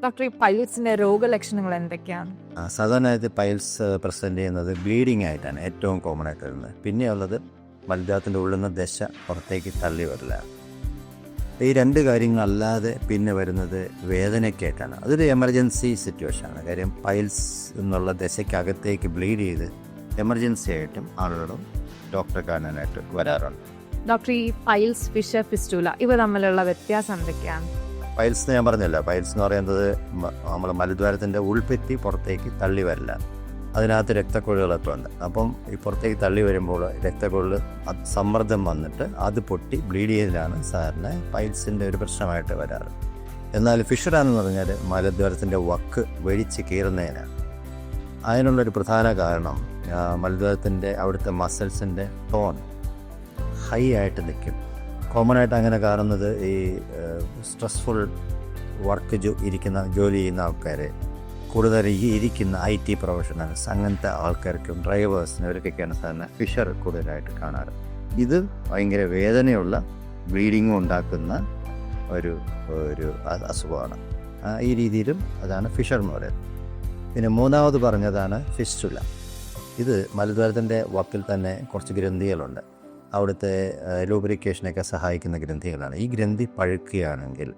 Doctor, ഈ പൈൽസിന്റെ രോഗലക്ഷണങ്ങൾ എന്തൊക്കെയാണ്? സാധാരണയായിട്ട് പൈൽസ് പ്രസൻറ്റ് ചെയ്യുന്നത് ബ്ലീഡിംഗ് ആയിട്ടാണ് ഏറ്റവും കോമൺ ആയിട്ട് വരുന്നത്. പിന്നെയുള്ളത് മലദ്വാരത്തിൻ്റെ ഉള്ളിൽ നിന്ന് ദശ പുറത്തേക്ക് തള്ളി വരില്ല. ഈ രണ്ട് കാര്യങ്ങളല്ലാതെ പിന്നെ വരുന്നത് വേദനയ്ക്കായിട്ടാണ്. അതൊരു എമർജൻസി സിറ്റുവേഷനാണ്. കാര്യം പൈൽസ് എന്നുള്ള ദശയ്ക്കകത്തേക്ക് ബ്ലീഡ് ചെയ്ത് എമർജൻസി ആയിട്ടും ആളുകളും ഡോക്ടറെ കാണാനായിട്ട് വരാറുണ്ട്. ഡോക്ടർ, ഈ പൈൽസ്, ഫിഷർ, ഫിസ്റ്റുല ഇവ തമ്മിലുള്ള വ്യത്യാസം എന്തൊക്കെയാണ്? പൈൽസ് ഞാൻ പറഞ്ഞല്ലോ, പൈൽസ് എന്ന് പറയുന്നത് നമ്മൾ മലദ്വാരത്തിൻ്റെ ഉൾപ്പെറ്റി പുറത്തേക്ക് തള്ളി വരില്ല. അതിനകത്ത് രക്തക്കുഴലുകളൊക്കെ ഉണ്ട്. അപ്പം ഈ പുറത്തേക്ക് തള്ളി വരുമ്പോൾ രക്തക്കുഴൽ സമ്മർദ്ദം വന്നിട്ട് അത് പൊട്ടി ബ്ലീഡ് ചെയ്തതാണ് സാധാരണ പൈൽസിൻ്റെ ഒരു പ്രശ്നമായിട്ട് വരാറ്. എന്നാൽ ഫിഷറാണെന്ന് പറഞ്ഞാൽ മലദ്വാരത്തിൻ്റെ വക്ക് വെടിച്ച് കീറുന്നതിനാണ്. അതിനുള്ളൊരു പ്രധാന കാരണം മലദ്വാരത്തിൻ്റെ അവിടുത്തെ മസിൽസിൻ്റെ ടോൺ ഹൈ ആയിട്ട് നിൽക്കും. കോമൺ ആയിട്ട് അങ്ങനെ കാണുന്നത് ഈ സ്ട്രെസ്ഫുൾ വർക്ക് ജോലി ചെയ്യുന്ന ആൾക്കാർ, കൂടുതൽ ഈ ഇരിക്കുന്ന IT പ്രൊഫഷണൽസ്, അങ്ങനത്തെ ആൾക്കാർക്കും ഡ്രൈവേഴ്സിനും ഇവർക്കൊക്കെയാണ് സാധാരണ ഫിഷർ കൂടുതലായിട്ട് കാണാറ്. ഇത് ഭയങ്കര വേദനയുള്ള ബ്ലീഡിങ്ങും ഉണ്ടാക്കുന്ന ഒരു അസുഖമാണ്. ഈ രീതിയിലും അതാണ് ഫിഷർ എന്ന് പറയുന്നത്. പിന്നെ മൂന്നാമത് പറഞ്ഞതാണ് ഫിസ്റ്റുല. ഇത് മലദ്വാരത്തിൻ്റെ വക്കിൽ തന്നെ കുറച്ച് ഗ്രന്ഥികളുണ്ട്. അവിടുത്തെ ലൂബ്രിക്കേഷനൊക്കെ സഹായിക്കുന്ന ഗ്രന്ഥികളാണ്. ഈ ഗ്രന്ഥി പഴുക്കുകയാണെങ്കിൽ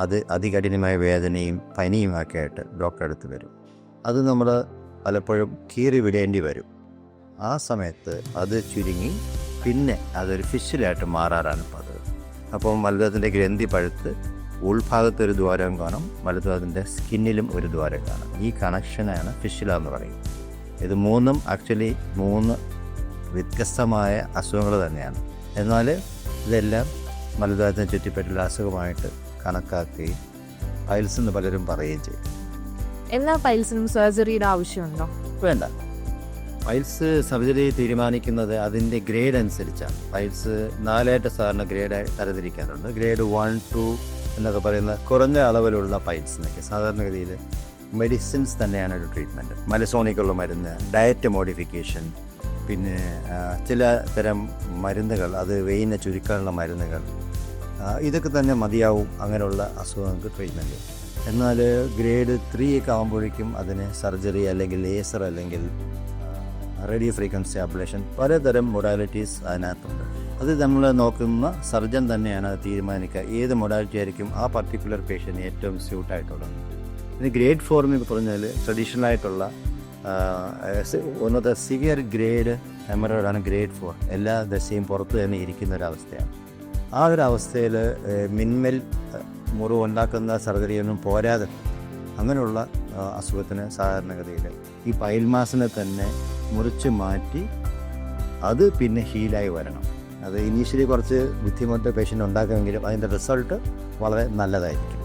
അത് അതികഠിനമായ വേദനയും പനിയുമൊക്കെ ആയിട്ട് ഡോക്ടറെ അടുത്ത് വരും. അത് നമ്മൾ പലപ്പോഴും കീറി വിടേണ്ടി വരും. ആ സമയത്ത് അത് ചുരുങ്ങി പിന്നെ അതൊരു ഫിഷിലായിട്ട് മാറാറാണ് പതിവ്. അപ്പോൾ മലദ്വാരത്തിൻ്റെ ഗ്രന്ഥി പഴുത്ത് ഉൾഭാഗത്തൊരു ദ്വാരം കാണും, മലദ്വാരത്തിൻ്റെ സ്കിന്നിലും ഒരു ദ്വാരം കാണും. ഈ കണക്ഷനാണ് ഫിഷില എന്ന് പറയുന്നത്. ഇത് മൂന്നും ആക്ച്വലി 3 വ്യത്യസ്തമായ അസുഖങ്ങൾ തന്നെയാണ്. എന്നാൽ ഇതെല്ലാം മലദ്വാരത്തിന് ചുറ്റിപ്പറ്റുള്ള അസുഖമായിട്ട് കണക്കാക്കി പൈൽസ് എന്ന് പലരും പറയുകയും ചെയ്യും. എല്ലാ പൈൽസിനും സർജറിയുടെ ആവശ്യമുണ്ടോ? വേണ്ട. പൈൽസ് സർജറി തീരുമാനിക്കുന്നത് അതിൻ്റെ ഗ്രേഡ് അനുസരിച്ചാണ്. പൈൽസ് 4 സാധാരണ ഗ്രേഡായി തരംതിരിക്കാറുണ്ട്. ഗ്രേഡ് 1, 2 എന്നൊക്കെ പറയുന്ന കുറഞ്ഞ അളവിലുള്ള പൈൽസിനൊക്കെ സാധാരണഗതിയിൽ മെഡിസിൻസ് തന്നെയാണ് ഒരു ട്രീറ്റ്മെൻറ്റ്. മലസോണിക്കുള്ള മരുന്ന്, ഡയറ്റ് മോഡിഫിക്കേഷൻ, പിന്നെ ചില തരം മരുന്നുകൾ, അത് വെയിനെ ചുരുക്കാനുള്ള മരുന്നുകൾ, ഇതൊക്കെ തന്നെ മതിയാവും അങ്ങനെയുള്ള അസുഖങ്ങൾക്ക് ട്രീറ്റ്മെൻറ്റ്. എന്നാൽ ഗ്രേഡ് 3 ഒക്കെ ആകുമ്പോഴേക്കും അതിന് സർജറി അല്ലെങ്കിൽ ലേസർ അല്ലെങ്കിൽ റേഡിയോ ഫ്രീക്വൻസി അബ്ലേഷൻ, പലതരം മൊഡാലിറ്റീസ് അതിനകത്തുണ്ട്. അത് നമ്മൾ നോക്കുന്ന സർജൻ തന്നെയാണ് അത് തീരുമാനിക്കുക ഏത് മൊഡാലിറ്റി ആയിരിക്കും ആ പർട്ടിക്കുലർ പേഷ്യൻറ്റിന് ഏറ്റവും സ്യൂട്ടായിട്ടുള്ളത്. ഇനി ഗ്രേഡ് 4 എന്ന് പറഞ്ഞാൽ ട്രഡീഷണൽ ആയിട്ടുള്ള ഒന്നത് സിവിയർ ഗ്രേഡ് ഹെമറോയിഡാണ് ഗ്രേഡ് 4. എല്ലാ ദശയും പുറത്ത് തന്നെ ഇരിക്കുന്ന ഒരവസ്ഥയാണ്. ആ ഒരു അവസ്ഥയിൽ മിന്മൽ മുറിവ് ഉണ്ടാക്കുന്ന സർജറിയൊന്നും പോരാതെ അങ്ങനെയുള്ള അസുഖത്തിന് സാധാരണഗതിയിൽ ഈ പൈൽമാസിനെ തന്നെ മുറിച്ച് മാറ്റി അത് പിന്നെ ഹീലായി വരണം. അത് ഇനീഷ്യലി കുറച്ച് ബുദ്ധിമുട്ട് പേഷ്യൻ്റ് ഉണ്ടാക്കുമെങ്കിലും അതിൻ്റെ റിസൾട്ട് വളരെ നല്ലതായിരിക്കും.